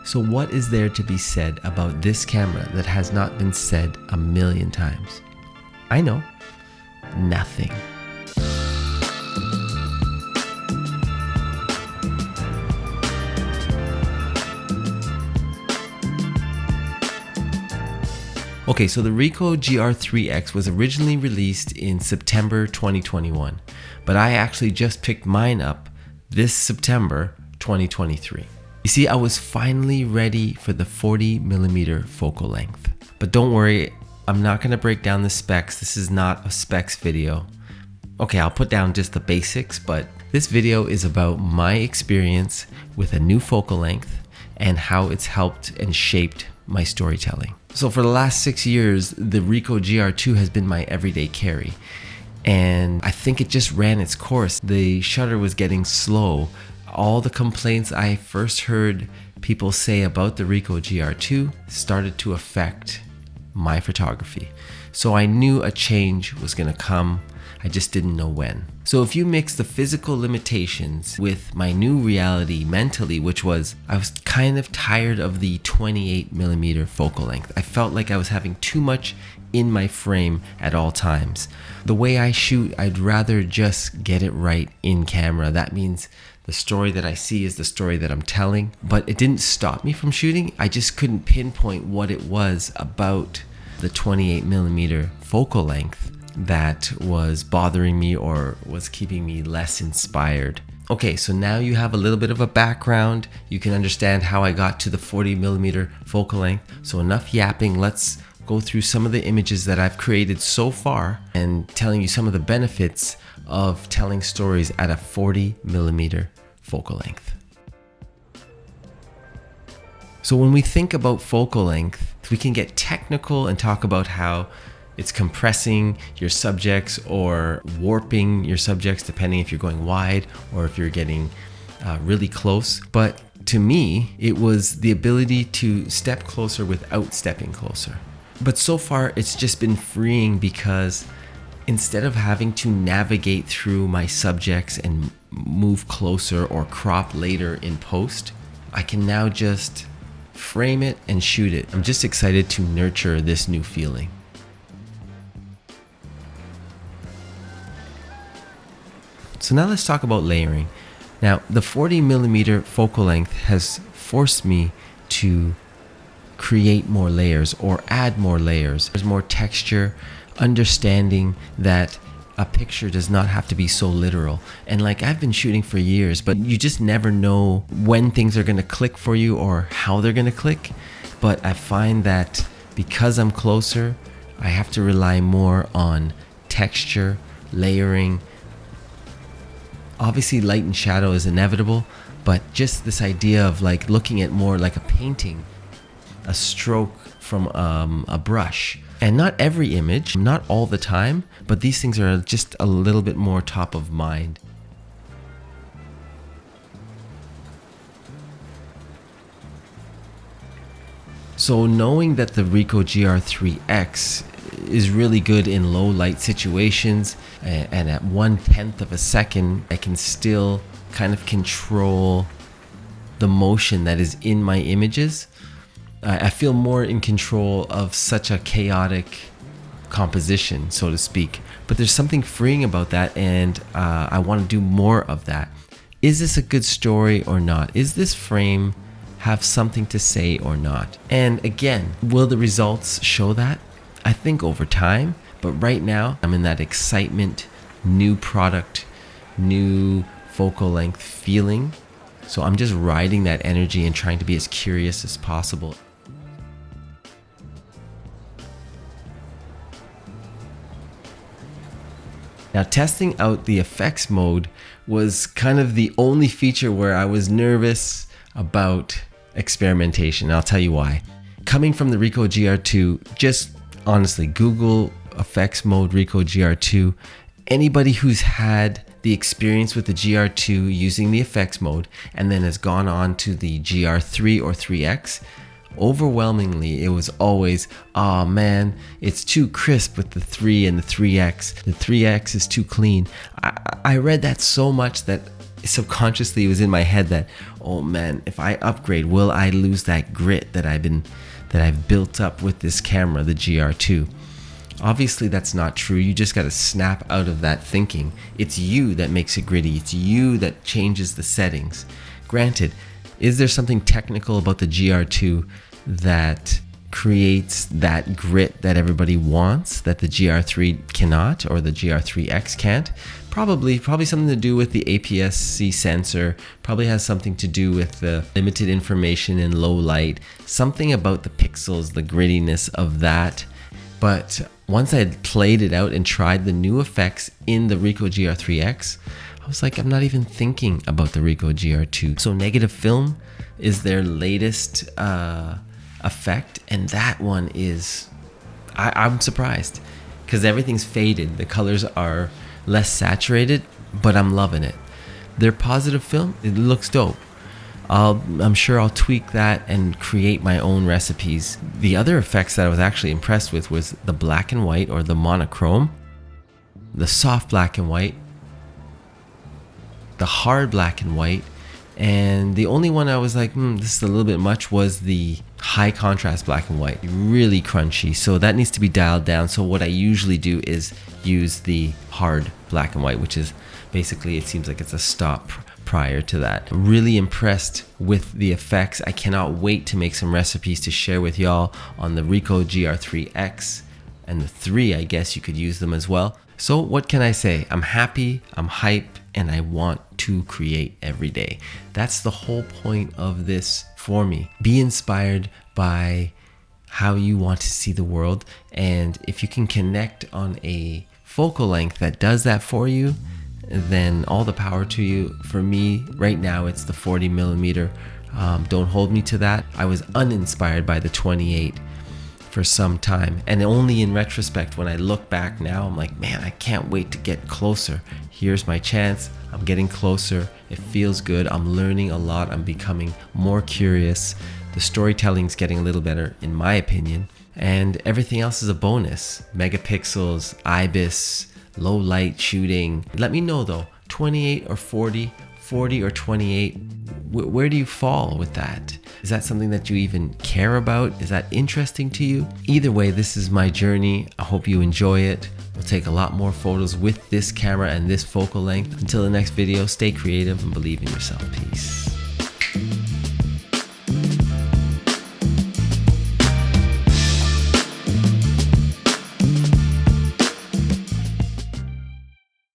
So what is there to be said about this camera that has not been said a million times? I know, nothing. Okay, so the Ricoh GR3X was originally released in September 2021, but I actually just picked mine up this September 2023. You see, I was finally ready for the 40mm focal length. But don't worry, I'm not going to break down the specs. This is not a specs video. Okay, I'll put down just the basics, but this video is about my experience with a new focal length and how it's helped and shaped my storytelling. So for the last 6 years, the Ricoh GR2 has been my everyday carry. And I think it just ran its course. The shutter was getting slow. All the complaints I first heard people say about the Ricoh GR2 started to affect my photography. So I knew a change was gonna come. I just didn't know when. So if you mix the physical limitations with my new reality mentally, which was I was kind of tired of the 28mm focal length. I felt like I was having too much in my frame at all times. The way I shoot, I'd rather just get it right in camera. That means the story that I see is the story that I'm telling, but it didn't stop me from shooting. I just couldn't pinpoint what it was about the 28mm focal length that was bothering me or was keeping me less inspired. Okay, so now you have a little bit of a background. You can understand how I got to the 40mm focal length. So enough yapping, let's go through some of the images that I've created so far and telling you some of the benefits of telling stories at a 40mm focal length. So when we think about focal length, we can get technical and talk about how it's compressing your subjects or warping your subjects depending if you're going wide or if you're getting really close. But to me, it was the ability to step closer without stepping closer. But so far, it's just been freeing because instead of having to navigate through my subjects and move closer or crop later in post, I can now just frame it and shoot it. I'm just excited to nurture this new feeling. So now let's talk about layering. Now, the 40mm focal length has forced me to create more layers or add more layers. There's more texture, understanding that a picture does not have to be so literal. And like I've been shooting for years, but you just never know when things are gonna click for you or how they're gonna click. But I find that because I'm closer, I have to rely more on texture, layering. Obviously light and shadow is inevitable, but just this idea of like looking at more like a painting, a stroke from a brush. And not every image, not all the time, but these things are just a little bit more top of mind. So knowing that the Ricoh GR3X is really good in low light situations and at 1/10 of a second, I can still kind of control the motion that is in my images. I feel more in control of such a chaotic composition, so to speak. But there's something freeing about that, and I want to do more of that. Is this a good story or not? Is this frame have something to say or not? And again, will the results show that? I think over time, but right now I'm in that excitement, new product, new focal length feeling. So I'm just riding that energy and trying to be as curious as possible. Now, testing out the effects mode was kind of the only feature where I was nervous about experimentation. I'll tell you why. Coming from the Ricoh GR2, just honestly, Google effects mode Ricoh GR2. Anybody who's had the experience with the GR2 using the effects mode and then has gone on to the GR3 or 3X, overwhelmingly it was always, oh man, it's too crisp with the 3 and the 3X. The 3X is too clean. I read that so much that subconsciously it was in my head that, oh man, if I upgrade, will I lose that grit that I've built up with this camera, the GR2? Obviously that's not true. You just got to snap out of that thinking. It's you that makes it gritty. It's you that changes the settings. Granted, is there something technical about the GR2 that creates that grit that everybody wants that the GR3 cannot, or the GR3X can't? Probably something to do with the APS-C sensor, probably has something to do with the limited information in low light, something about the pixels, the grittiness of that. But once I had played it out and tried the new effects in the Ricoh GR3X, I was like, I'm not even thinking about the Ricoh GR2. So negative film is their latest effect, and that one is, I'm surprised because everything's faded. The colors are less saturated, but I'm loving it. Their positive film, it looks dope. I'm sure I'll tweak that and create my own recipes. The other effects that I was actually impressed with was the black and white, or the monochrome, the soft black and white, the hard black and white, and the only one I was like, this is a little bit much, was the high contrast black and white. Really crunchy, so that needs to be dialed down. So what I usually do is use the hard black and white, which is basically, it seems like it's a stop prior to that. Really impressed with the effects. I cannot wait to make some recipes to share with y'all on the Ricoh GR3X and the 3, I guess you could use them as well. So what can I say? I'm happy, I'm hyped, and I want to create every day. That's the whole point of this for me. Be inspired by how you want to see the world, and if you can connect on a focal length that does that for you, then all the power to you. For me right now, it's the 40mm. Don't hold me to that. I was uninspired by the 28 for some time, and only in retrospect, when I look back now, I'm like, man, I can't wait to get closer. Here's my chance. I'm getting closer. It feels good. I'm learning a lot. I'm becoming more curious. The storytelling's getting a little better, in my opinion, and everything else is a bonus. Megapixels, IBIS, low light shooting. Let me know though, 28 or 40, 40 or 28, where do you fall with that? Is that something that you even care about? Is that interesting to you? Either way, this is my journey. I hope you enjoy it. We'll take a lot more photos with this camera and this focal length. Until the next video, stay creative and believe in yourself. Peace.